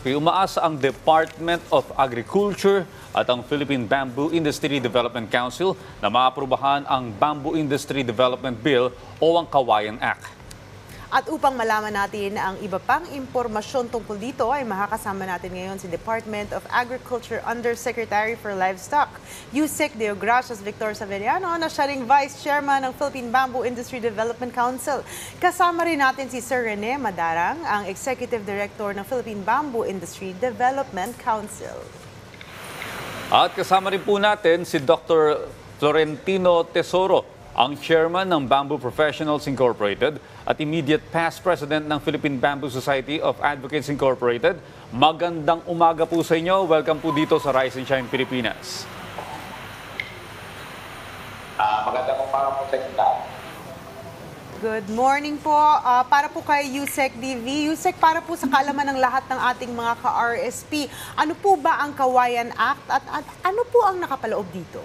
RSP, umaasa ang Department of Agriculture at ang Philippine Bamboo Industry Development Council na maaprubahan ang Bamboo Industry Development Bill o ang Kawayan Act. At upang malaman natin ang iba pang impormasyon tungkol dito ay makakasama natin ngayon si Department of Agriculture Undersecretary for Livestock, Yusek Deogracias Victor Severiano, na siya ring Vice Chairman ng Philippine Bamboo Industry Development Council. Kasama rin natin si Sir Rene Madarang, ang Executive Director ng Philippine Bamboo Industry Development Council. At kasama rin po natin si Dr. Florentino Tesoro, ang Chairman ng Bamboo Professionals Incorporated at immediate past President ng Philippine Bamboo Society of Advocates Incorporated. Magandang umaga po sa inyo. Welcome po dito sa Rise and Shine Pilipinas. Magandang umaga po sa inyo. Good morning po. Para po kay Yusek DV. Yusek, para po sa kaalaman ng lahat ng ating mga ka-RSP, ano po ba ang Kawayan Act at ano po ang nakapaloob dito?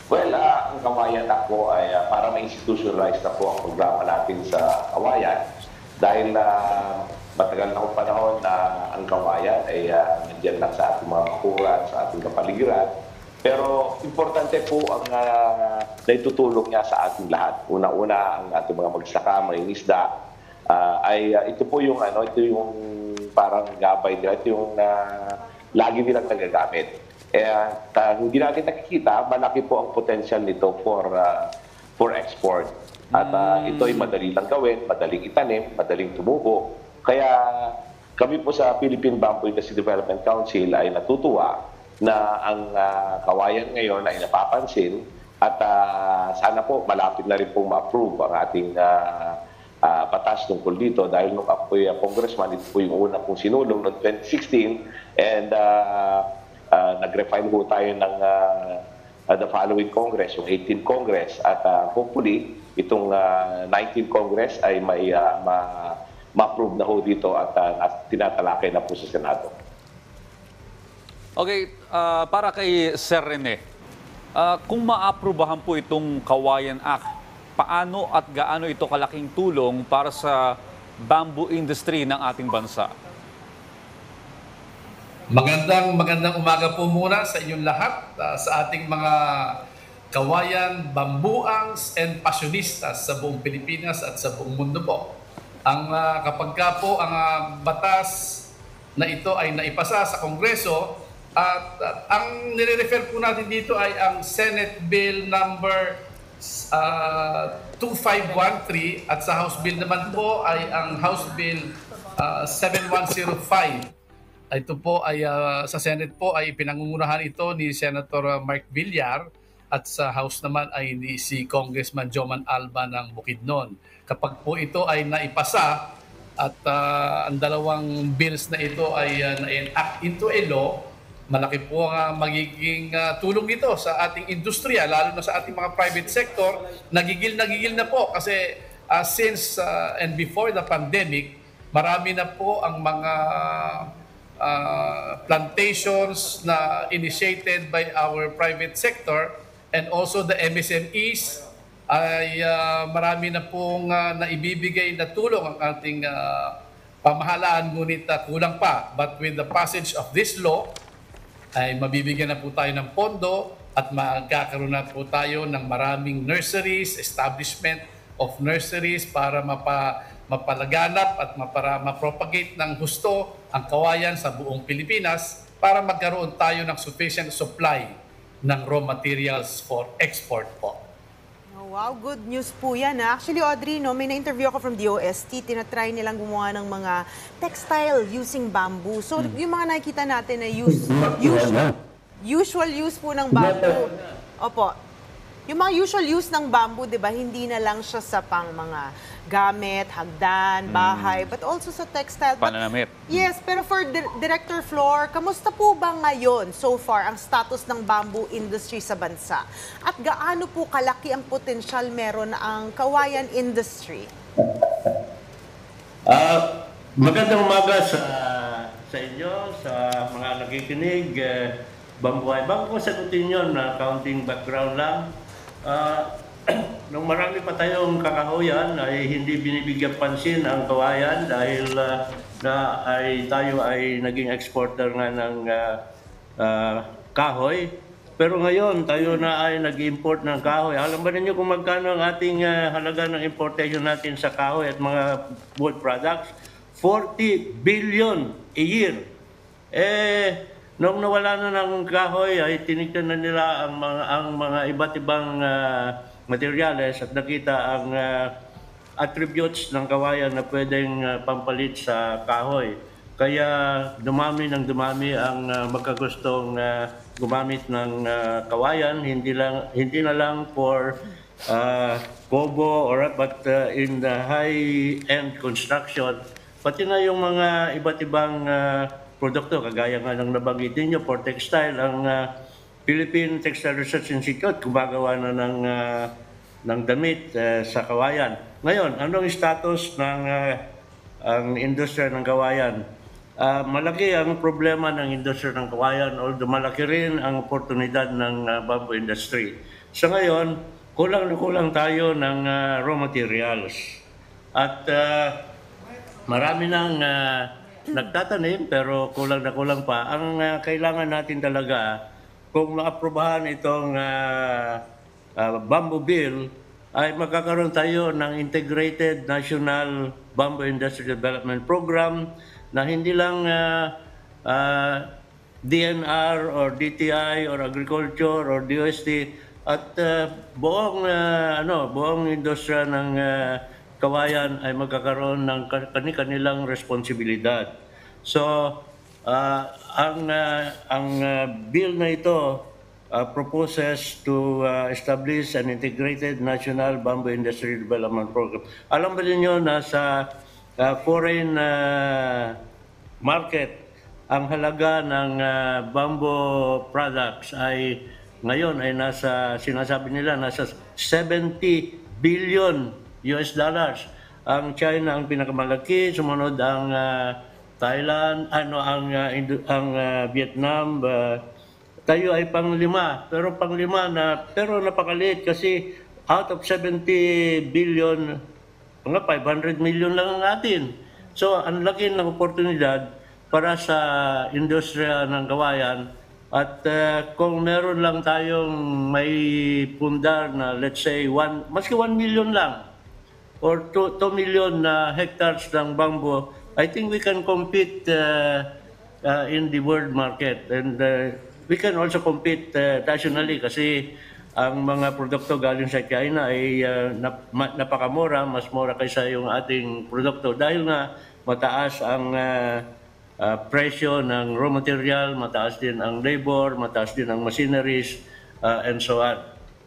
Well, ang Kawayan Act po ay para ma-institutionalize na po ang programa natin sa Kawayan. Dahil matagal na kong panahon na ang Kawayan ay nandiyan lang sa ating mga kurat, sa ating kapaligiran. Pero importante po ang naitutulong niya sa ating lahat. Una-una ang ating mga magsaka, mga isda, ay ito po yung parang gabay nila, ito yung lagi nilang nagagamit. Hindi natin nakikita, malaki po ang potential nito for export. At ito ay madali lang gawin, madaling itanim, madaling tumubo. Kaya kami po sa Philippine Bamboo Industry Development Council ay natutuwa na ang kawayan ngayon ay napapansin at sana po malapit na rin pong ma-approve ang ating batas tungkol dito dahil nung ako po yung congressman, ito po yung una pong sinulong noong 2016 and nag-refine po tayo ng the following Congress, yung 18th Congress at hopefully itong 19th Congress ay may ma-approve na ho dito at tinatalakay na po sa Senado. Okay, para kay Sir Rene, kung maaprubahan po itong Kawayan Act, paano at gaano ito kalaking tulong para sa bamboo industry ng ating bansa? Magandang umaga po muna sa inyong lahat, sa ating mga kawayan, bambuangs, and passionistas sa buong Pilipinas at sa buong mundo po. Kapag ka po ang batas na ito ay naipasa sa Kongreso, at ang nire-refer po natin dito ay ang Senate Bill number 2513 at sa House Bill naman po ay ang House Bill 7105. Ito po ay sa Senate po ay pinangungunahan ito ni Senator Mark Villar at sa House naman ay ni si Congressman Joman Alba ng Bukidnon. Kapag po ito ay naipasa at ang dalawang bills na ito ay na-enact into a law, malaki po ang magiging tulong nito sa ating industriya, lalo na sa ating mga private sector. Nagigil na po kasi since and before the pandemic, marami na po ang mga plantations na initiated by our private sector and also the MSMEs ay marami na pong naibibigay na tulong ang ating pamahalaan, ngunit kulang pa. But with the passage of this law, ay mabibigyan na po tayo ng pondo at magkakaroon na po tayo ng maraming nurseries, establishment of nurseries para mapalaganap at mapropagate ng husto ang kawayan sa buong Pilipinas para magkaroon tayo ng sufficient supply ng raw materials for export po. Oh, wow, good news po yan. Actually, Audrey, may na-interview ako from DOST. Tinatry nilang gumawa ng mga textile using bamboo. So, yung mga nakikita natin na usual use po ng bamboo. Opo. Yung mga usual use ng bamboo, di ba, hindi na lang siya sa pang mga gamit, hagdan, bahay, but also sa textile. Pananamit. Yes, pero for Director Flor, kamusta po ba ngayon so far ang status ng bamboo industry sa bansa? At gaano po kalaki ang potensyal meron ang kawayan industry? Magandang umaga sa inyo, sa mga nakikinig. Bago ko sagutin yun na counting background lang. nung marami pa tayong kakahuyan ay hindi binibigyan pansin ang kawayan dahil tayo ay naging exporter nga ng kahoy. Pero ngayon, tayo na ay nag-import ng kahoy. Alam ba ninyo kung magkano ang ating halaga ng importation natin sa kahoy at mga wood products? 40 billion a year. Nung nawala na ng kahoy ay tinignan na nila ang mga iba't ibang materyales at nakita ang attributes ng kawayan na pwedeng pampalit sa kahoy. Kaya dumami ang magkagustong gumamit ng kawayan, hindi na lang for kobo but in the high-end construction, pati na yung mga iba't ibang produkto, kagaya nga ng nabanggit ninyo for textile, ang Philippine Textile Research Institute gumagawa na ng damit sa kawayan. Ngayon, anong status ng ang industriya ng kawayan? Malaki ang problema ng industriya ng kawayan, although malaki rin ang oportunidad ng bamboo industry. So ngayon, kulang na kulang tayo ng raw materials. At marami nang nagtatanim pero kulang na kulang pa. Ang kailangan natin talaga, kung maaprubahan itong bamboo bill, ay magkakaroon tayo ng Integrated National Bamboo Industry Development Program na hindi lang DNR or DTI or Agriculture or DOST at buong industriya ng kawayan ay magkakaroon ng kanilang responsibilidad. So, ang bill na ito proposes to establish an integrated national bamboo industry development program. Alam ba niyo na sa foreign market, ang halaga ng bamboo products ay ngayon ay sinasabi nila nasa 70 billion US dollars. Ang China ang pinakamalaki, sumunod ang Thailand, ang Vietnam, tayo ay pang-lima. Pero pero napakaliit kasi out of 70 billion, mga 500 million lang ang atin. So, ang laki ng oportunidad para sa industriya ng kawayan. At kung meron lang tayong may pundar na let's say maski 1 million lang or 2 million na hectares ng bamboo, I think we can compete in the world market. And we can also compete nationally kasi ang mga produkto galing sa China ay napakamura, mas mura kaysa yung ating produkto dahil nga mataas ang presyo ng raw material, mataas din ang labor, mataas din ang machineries, and so on.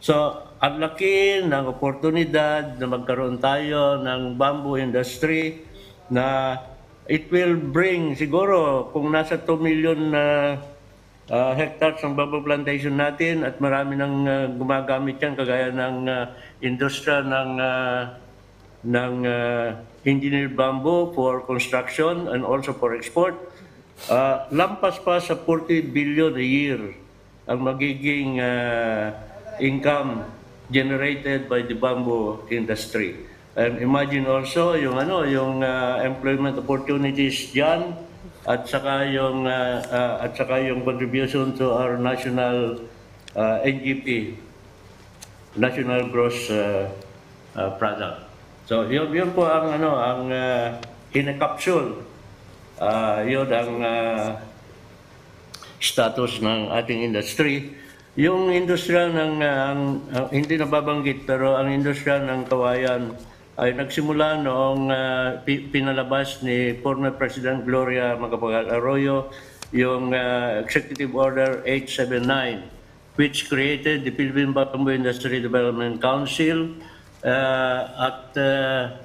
So, ang laki ng oportunidad na magkaroon tayo ng bamboo industry na it will bring siguro kung nasa 2 million hectares ang bamboo plantation natin at marami nang gumagamit yan kagaya ng industriya ng engineered bamboo for construction and also for export. Lampas pa sa 40 billion a year ang magiging income generated by the bamboo industry. And imagine also yung employment opportunities diyan at saka yung contribution to our national NGP, national gross product. So yun po ang in a capsule. Yun ang status ng ating industry. Yung industriya ng hindi nababanggit pero ang industriya ng kawayan ay nagsimula noong pinalabas ni former President Gloria Macapagal Arroyo yung Executive Order 879 which created the Philippine Bamboo Industry Development Council at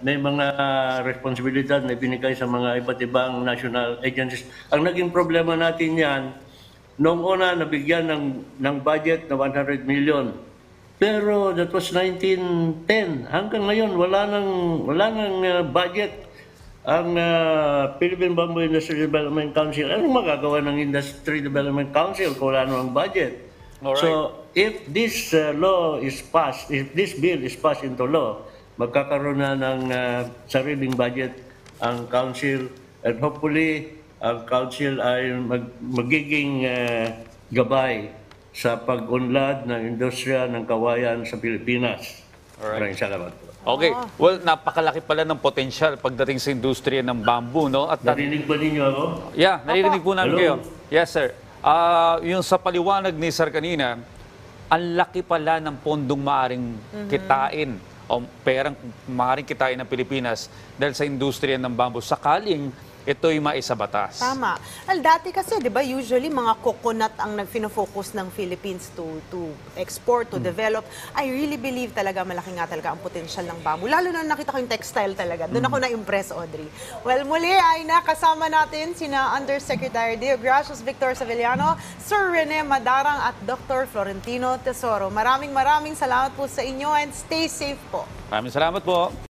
may mga responsibilidad na binigay sa mga iba't ibang national agencies. Ang naging problema natin yan, noong una nabigyan ng budget na 100 million. Pero that was 1910. Hanggang ngayon, wala nang budget ang Philippine Bamboo Industry Development Council. Anong magagawa ng Industry Development Council kung wala nang budget? Alright. So, if this law is passed, if this bill is passed into law, magkakaroon na ng sariling budget ang council, and hopefully ang council ay magiging gabay sa pag-unlad ng industriya ng kawayan sa Pilipinas. Maraming salamat po. Okay. Well, napakalaki pala ng potensyal pagdating sa industriya ng bamboo, no? At Narinig ba ninyo ako? yeah, naririnig po namin kayo. Hello? Yes, sir. Yung sa paliwanag ni Sir kanina, ang laki pala ng pondong maaring kitain o perang maaring kitain ng Pilipinas dahil sa industriya ng bamboo sakaling ito'y maisabatas. Tama. Dati kasi, di ba, usually mga coconut ang nag-focus ng Philippines to export, to develop. I really believe talaga malaki nga talaga ang potensyal ng bamboo. Lalo na nakita ko yung textile talaga. Doon ako na-impress, Audrey. Well, muli ay nakasama natin sina Undersecretary Deo Gracias, Victor Savellano, Sir Rene Madarang at Dr. Florentino Tesoro. Maraming salamat po sa inyo and stay safe po. Maraming salamat po.